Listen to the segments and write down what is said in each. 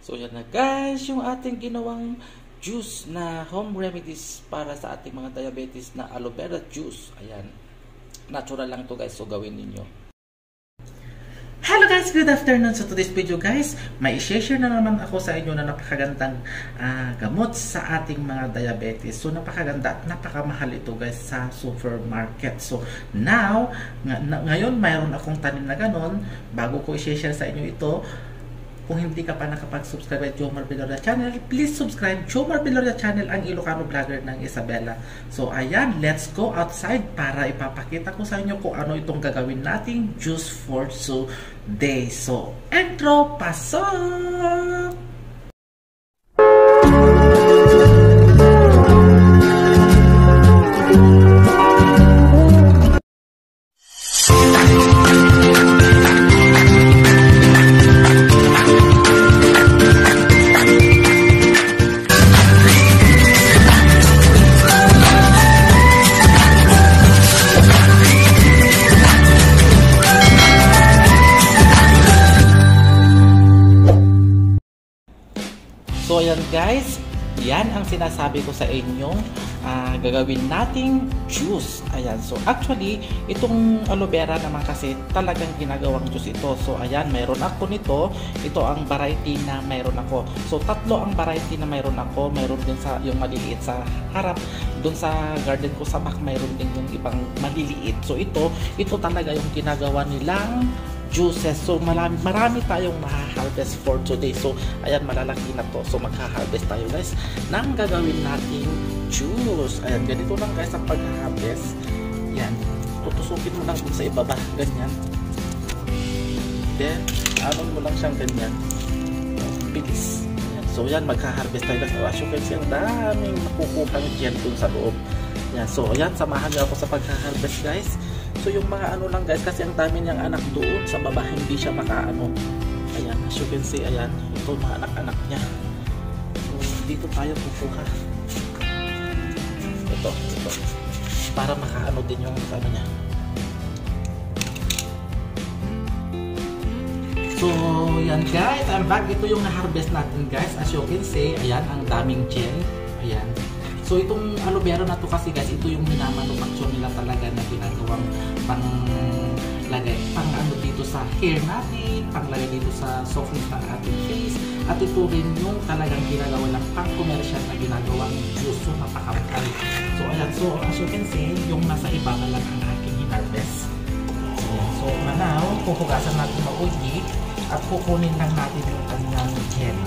So yan na guys, yung ating ginawang juice na home remedies para sa ating mga diabetes na aloe vera juice. Ayan. Natural lang to guys, so gawin ninyo. Hello guys, good afternoon. So today's video guys, may i-share na naman ako sa inyo na napakagandang gamot sa ating mga diabetes. So napakaganda at napakamahal ito guys sa supermarket. So now, ngayon mayroon akong tanim na ganon. Bago ko i-share sa inyo ito, kung hindi ka pa nakapag-subscribe at Jomar Villoria Channel, please subscribe. Jomar Villoria Channel, ang Ilocano vlogger ng Isabela. So ayan, let's go outside para ipapakita ko sa inyo kung ano itong gagawin nating juice for today. So, intro, pasok! So ayan guys, yan ang sinasabi ko sa inyo, gagawin nating juice. Ayan, so actually itong aloe vera naman kasi talagang ginagawang juice ito. So ayan, mayroon ako nito. Ito ang variety na mayroon ako. So tatlo ang variety na mayroon ako. Mayroon din sa yung maliliit sa harap. Doon sa garden ko sa back mayroon din yung ibang maliliit. So ito talaga yung ginagawa nilang juices. So marami tayong maha-harvest for today. So ayan, malalaki na to. So magha-harvest tayo guys nang gagawin nating juice. Ayan, ganito lang guys ang pag-harvest. Yan, tutusukin mo lang dun sa ibaba, ganyan. Then anon mo lang siyang ganyan. Bilis. Ayan. So yan, magha-harvest tayo guys. As you can see, ang daming makukuha dyan dun sa loob. Yan, so ayan, samahan niyo ako sa pag-harvest guys. So yung mga ano lang guys, kasi ang dami niyang anak doon sa baba, hindi siya makaano. Ayan, as you can see, ayan, ito mga anak-anak niya. So dito tayo kukuha. Ito. Para makaano din yung ano niya. So yan guys, I'm back. Ito yung na-harvest natin guys. As you can see, ayan, ang daming gel. Ayan. So itong aloe vera na to kasi guys, ito yung minamanufacture nila talaga na ginagawang panglagay, ano dito sa hair natin, panglagay dito sa softness ng ating face. At ito rin yung talagang ginagawa ng pang-commercial na ginagawang juice. So napakamahal. So ayan, so as you can see, yung nasa iba na lang ang aking harvest. So now, pupugasan natin mabuti at kukunin lang natin yung kanyang gel.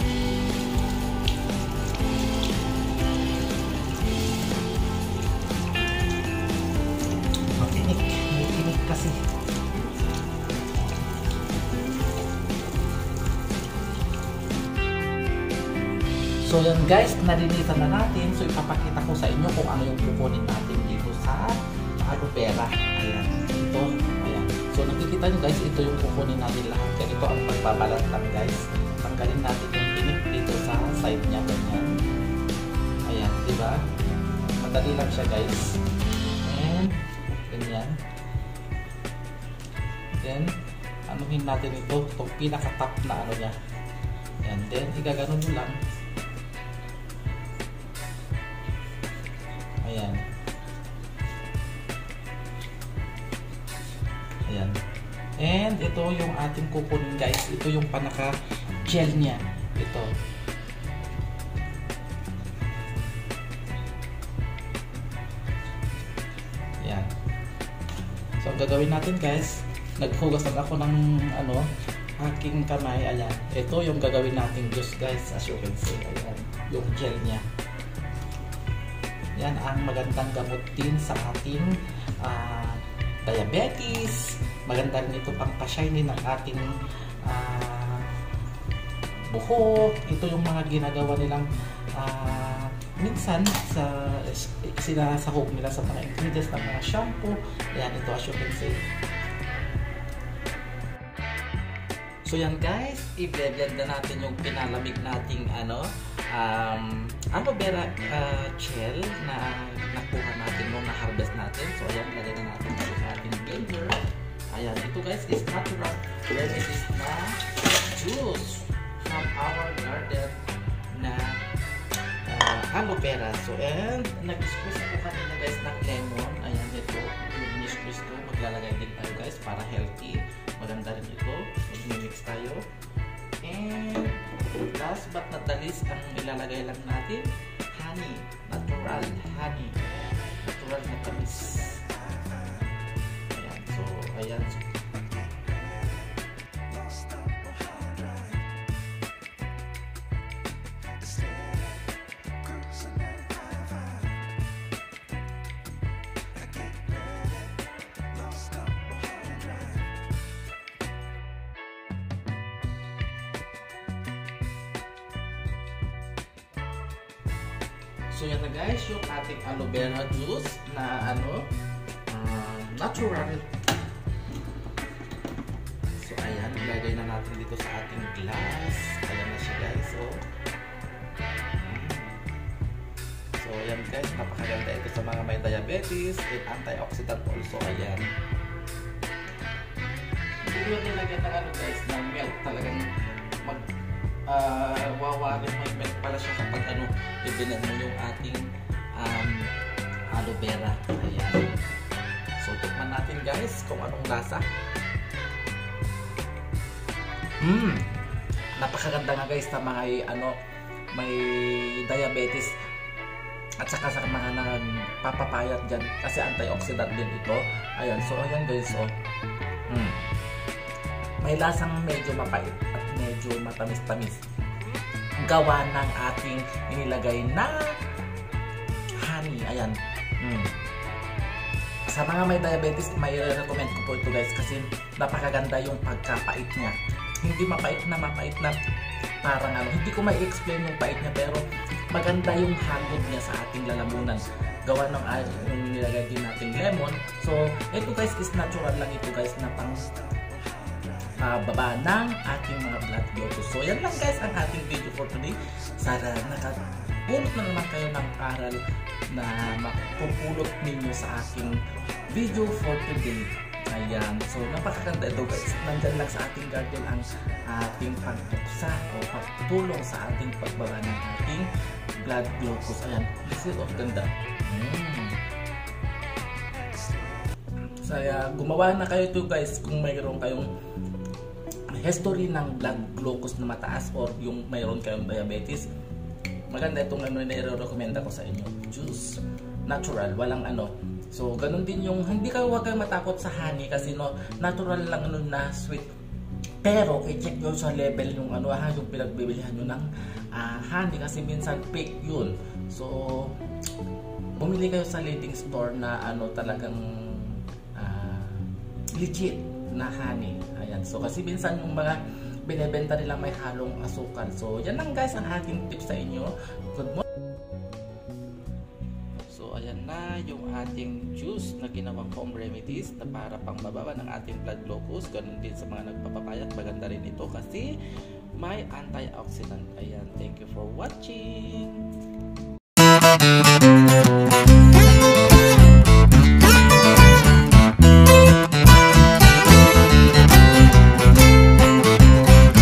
Kasi so yan guys, nalinisan na natin. So ipapakita ko sa inyo kung ano yung kukunin natin dito sa aloe vera. Ayan, ito, ayan. So nakikita nyo guys, ito yung kukunin natin lahat. Kaya ito ang magbabalat lang guys. Tanggalin natin yung tinik dito sa side nya, ganyan. Ayan, diba? Madali lang siya guys. And ganyan. Then, anuhin natin ito, itong pinaka-top na ano niya. And then, igaganon mo lang. Ayan. Ayan. And, ito yung ating kukunin guys. Ito yung panaka-gel niya. Ito. Ayan. So, ang gagawin natin guys, naghugas lang ako ng aking kamay. Ayan, ito yung gagawin nating juice guys, as you can see. Ayan, yung gel nya. Yan ang magandang gamot din sa ating diabetes. Maganda rin ito pang pa-shiny ng ating buhok. Ito yung mga ginagawa nilang minsan sinasahog nila sa mga ingredients ng mga shampoo. Ayan, ito as you can see. So yan guys, i-blend na natin yung pinalamig nating aloe vera gel na nakuha natin nung na-harvest natin. So ayan, lagay na natin sa ating blender. Ayan, ito guys is natural remedies na juice from our garden. vera. So, and nag-squeeze ako kanina guys ng lemon. Ayan, ito. Yung squeeze ko. Maglalagay din tayo guys para healthy. Maganda rin ito. Mag-mix tayo. And last but not the least, ang ilalagay lang natin, honey. Natural honey. Natural na tamis. Ayan. So, ayan. So yan na guys, yung ating aloe vera juice na natural. So ayan, ilagay na natin dito sa ating glass. Ayan na siya guys. So ayan guys, napakaganda ito sa mga may diabetes and antioxidant also. Ayan. Hindi ko nilagyan ng guys, ng milk. Talagang wawarin may milk pala siya kapag ibinan mo yung ating aloe vera. Ayan. So tikman natin guys kung anong lasa. Napakaganda nga guys sa mga may diabetes at saka sa mga nagpapapayat dyan kasi antioxidant din ito. Ayan. So ayan guys. May lasang medyo mapait at medyo matamis-tamis. Gawa ng ating inilagay na honey. Ayan. Sa mga may diabetes, may recommend ko po ito guys kasi napakaganda yung pagkapait niya. Hindi mapait na parang hindi ko mai-explain yung pait niya pero maganda yung hagod niya sa ating lalamunan. Gawa ng nilagay din nating lemon. So, ito guys is natural lang ito guys na pang baba ng ating mga blood glucose. So yan lang guys ang ating video for today. Sana nakapulot na naman kayo ng aral na mapupulot ninyo sa aking video for today. Ayan. So napakaganda ito guys. Nandyan lang sa ating garden ang ating pagtuksa o pagtulong sa ating pagbaba ng ating blood glucose. Ayan. This is of ganda. Saya gumawa na kayo ito guys kung mayroon kayong history ng blood glucose na mataas or yung mayroon kayong diabetes. Maganda itong nire-recommenda ko sa inyo. Juice. Natural. Walang So, ganun din yung huwag kayong matakot sa honey kasi natural lang na sweet. Pero, i-check nyo sa level yung yung pinagbibilihan nyo ng honey kasi minsan fake yun. So, bumili kayo sa leading store na talagang legit na honey. Ayan. So, kasi minsan yung mga binebenta nila may halong asukal. So, yan lang guys ang aking tips sa inyo. Good morning. So, ayan na yung ating juice na ginawang home remedies na para pang bababa ng ating blood glucose. Ganun din sa mga nagpapapayat. Maganda rin ito kasi may antioxidant. Ayan. Thank you for watching.